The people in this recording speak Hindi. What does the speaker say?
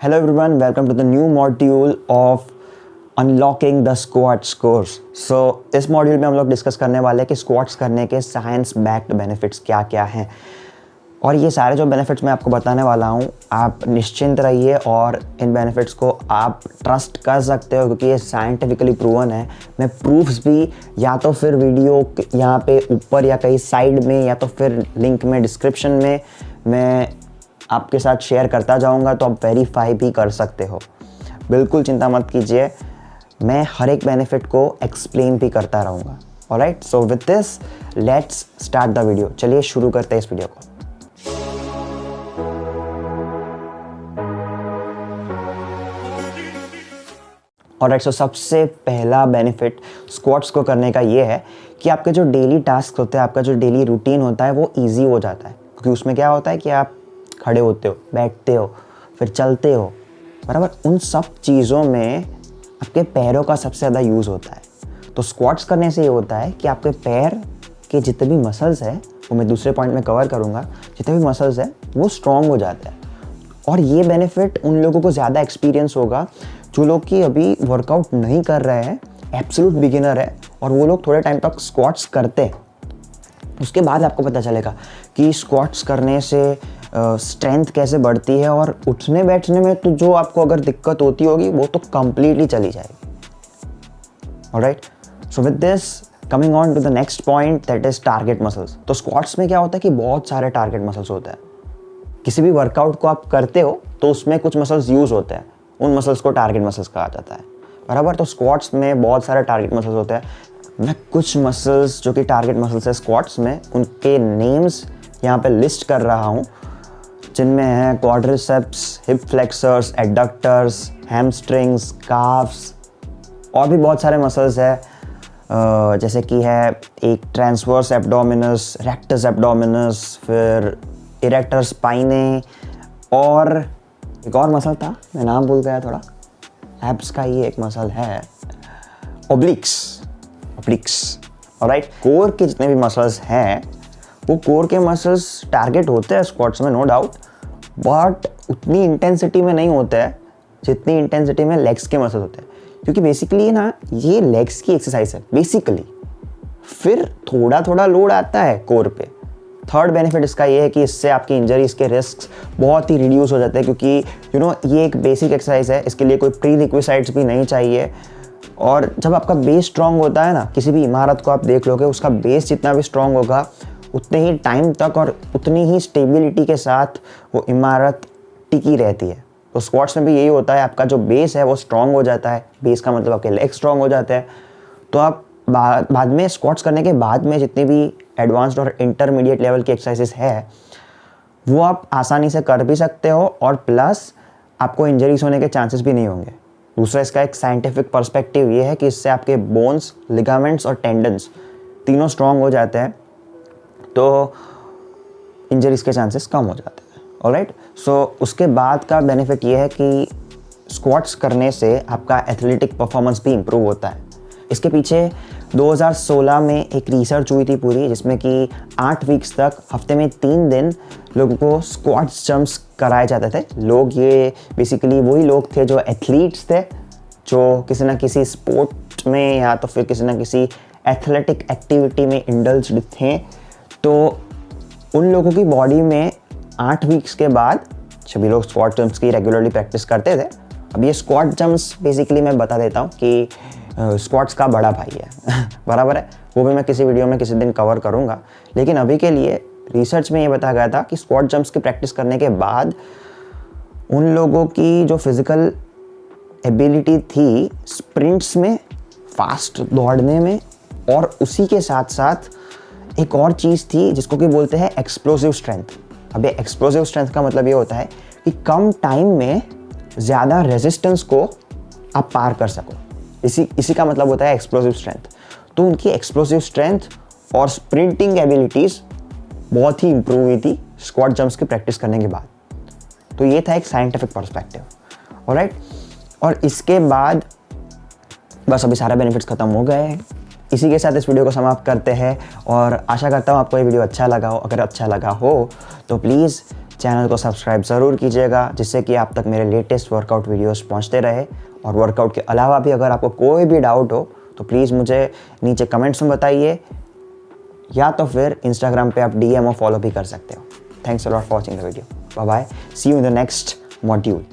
Hello everyone, welcome to the new module of Unlocking the Squats course. So इस मॉड्यूल में हम लोग डिस्कस करने वाले हैं कि स्क्वाट्स करने के साइंस बैक्ड बेनिफिट्स क्या क्या हैं, और ये सारे जो बेनिफिट्स मैं आपको बताने वाला हूँ आप निश्चिंत रहिए और इन बेनिफिट्स को आप ट्रस्ट कर सकते हो क्योंकि ये साइंटिफिकली प्रूवन है। मैं प्रूफ्स भी या तो फिर वीडियो यहाँ पे ऊपर या कहीं साइड में या तो फिर लिंक में डिस्क्रिप्शन में मैं आपके साथ शेयर करता जाऊंगा, तो आप वेरीफाई भी कर सकते हो। बिल्कुल चिंता मत कीजिए, मैं हर एक बेनिफिट को एक्सप्लेन भी करता रहूँगा। Alright, so with this let's start the video. चलिए शुरू करते हैं इस वीडियो को। ऑलराइट, सो सबसे पहला बेनिफिट स्क्वाट्स को करने का ये है कि आपके जो डेली टास्क होते हैं, आपका जो डेली रूटीन होता है वो ईजी हो जाता है। क्योंकि उसमें क्या होता है कि आप खड़े होते हो, बैठते हो, फिर चलते हो, बराबर। उन सब चीज़ों में आपके पैरों का सबसे ज़्यादा यूज़ होता है। तो स्क्वाट्स करने से ये होता है कि आपके पैर के जितने भी मसल्स हैं, वो मैं दूसरे पॉइंट में कवर करूँगा, जितने भी मसल्स हैं वो स्ट्रॉन्ग हो जाते हैं। और ये बेनिफिट उन लोगों को ज़्यादा एक्सपीरियंस होगा जो लोग कि अभी वर्कआउट नहीं कर रहे हैं, एब्सोल्यूट बिगिनर है, और वो लोग थोड़े टाइम तक स्क्वाट्स करते हैं। उसके बाद आपको पता चलेगा कि स्क्वाट्स करने से स्ट्रेंथ कैसे बढ़ती है, और उठने बैठने में तो जो आपको अगर दिक्कत होती होगी वो तो कंप्लीटली चली जाएगी। Alright, so with this coming on to the next point, that is target muscles. तो स्क्वाट्स में क्या होता है कि बहुत सारे टारगेट मसल्स होते हैं। किसी भी वर्कआउट को आप करते हो तो उसमें कुछ मसल्स यूज होते हैं, उन मसल्स को टारगेट मसल्स कहा जाता है, बराबर। तो स्क्वाट्स में बहुत सारे टारगेट मसल्स होते हैं। मैं कुछ मसल्स जो कि टारगेट मसल्स है स्क्वाट्स में, उनके नेम्स यहाँ पे लिस्ट कर रहा हूँ, जिनमें हैं quadriceps, hip flexors, adductors, hamstrings, calves, और भी बहुत सारे मसल्स है। जैसे कि है एक ट्रांसवर्स एब्डोमिनस, रेक्टस एब्डोमिनस, फिर इरेक्टर स्पाइने, और एक और मसल था, मैं नाम भूल गया थोड़ा, एब्स का ही एक मसल है, ओब्लिक्स। ऑलराइट, कोर के जितने भी मसल्स हैं वो कोर के मसल्स टारगेट होते हैं स्क्वाट्स में, नो डाउट, बट उतनी इंटेंसिटी में नहीं होते हैं जितनी इंटेंसिटी में लेग्स के मसल्स होते हैं। क्योंकि बेसिकली ना ये लेग्स की एक्सरसाइज है बेसिकली, फिर थोड़ा थोड़ा लोड आता है कोर पे। थर्ड बेनिफिट इसका ये है कि इससे आपकी इंजरीज के रिस्क बहुत ही रिड्यूस हो जाते हैं, क्योंकि ये एक बेसिक एक्सरसाइज है, इसके लिए कोई प्री रिक्विसाइट्स भी नहीं चाहिए। और जब आपका बेस स्ट्रांग होता है ना, किसी भी इमारत को आप देख लोगे, उसका बेस जितना भी स्ट्रांग होगा उतने ही टाइम तक और उतनी ही स्टेबिलिटी के साथ वो इमारत टिकी रहती है। तो स्क्वाट्स में भी यही होता है, आपका जो बेस है वो स्ट्रांग हो जाता है। बेस का मतलब आपके लेग स्ट्रांग हो जाते हैं, तो आप बाद में स्क्वाट्स करने के बाद में जितनी भी एडवांस्ड और इंटरमीडिएट लेवल की एक्सरसाइजेस है वो आप आसानी से कर भी सकते हो, और प्लस आपको इंजरीज होने के चांसेस भी नहीं होंगे। दूसरा इसका एक साइंटिफिक पर्सपेक्टिव ये है कि इससे आपके बोन्स, लिगामेंट्स और टेंडन्स तीनों स्ट्रांग हो जाते हैं, तो इंजरीज के चांसेस कम हो जाते हैं। ऑलराइट, सो उसके बाद का बेनिफिट ये है कि स्क्वाट्स करने से आपका एथलेटिक परफॉर्मेंस भी इम्प्रूव होता है। इसके पीछे 2016 में एक रिसर्च हुई थी पूरी, जिसमें कि 8 वीक्स तक हफ्ते में 3 दिन लोगों को स्क्वाट्स जंप्स कराए जाते थे। लोग ये बेसिकली वही लोग थे जो एथलीट्स थे, जो किसी ना किसी स्पोर्ट में या तो फिर किसी ना किसी एथलेटिक एक्टिविटी में इंडल्ज्ड थे। तो उन लोगों की बॉडी में 8 वीक्स के बाद सभी लोग स्क्वाट जंप्स की रेगुलरली प्रैक्टिस करते थे। अब ये स्क्वाट जंप्स बेसिकली मैं बता देता हूँ कि स्क्वाट्स का बड़ा भाई है बराबर है, वो भी मैं किसी वीडियो में किसी दिन कवर करूँगा। लेकिन अभी के लिए रिसर्च में ये बताया गया था कि स्क्वाट जंप्स की प्रैक्टिस करने के बाद उन लोगों की जो फिज़िकल एबिलिटी थी स्प्रिंट्स में, फास्ट दौड़ने में, और उसी के साथ साथ एक और चीज़ थी जिसको कि बोलते हैं एक्सप्लोसिव स्ट्रेंथ। अब ये एक्सप्लोसिव स्ट्रेंथ का मतलब ये होता है कि कम टाइम में ज़्यादा रेजिस्टेंस को आप पार कर सको। इसी का मतलब होता है एक्सप्लोसिव स्ट्रेंथ। तो उनकी एक्सप्लोसिव स्ट्रेंथ और स्प्रिंटिंग एबिलिटीज़ बहुत ही इंप्रूव हुई थी स्क्वाट जंप्स की प्रैक्टिस करने के बाद। तो ये था एक साइंटिफिक पर्सपेक्टिव। ऑलराइट, और इसके बाद बस अभी सारे बेनिफिट्स खत्म हो गए हैं। इसी के साथ इस वीडियो को समाप्त करते हैं, और आशा करता हूँ आपको ये वीडियो अच्छा लगा हो। अगर अच्छा लगा हो तो प्लीज़ चैनल को सब्सक्राइब ज़रूर कीजिएगा, जिससे कि आप तक मेरे लेटेस्ट वर्कआउट वीडियोस पहुंचते रहे। और वर्कआउट के अलावा भी अगर आपको कोई भी डाउट हो तो प्लीज़ मुझे नीचे कमेंट्स में बताइए, या तो फिर इंस्टाग्राम पे आप DM और फॉलो भी कर सकते हो। Thanks a lot for watching the video. Bye bye, see you in the next module.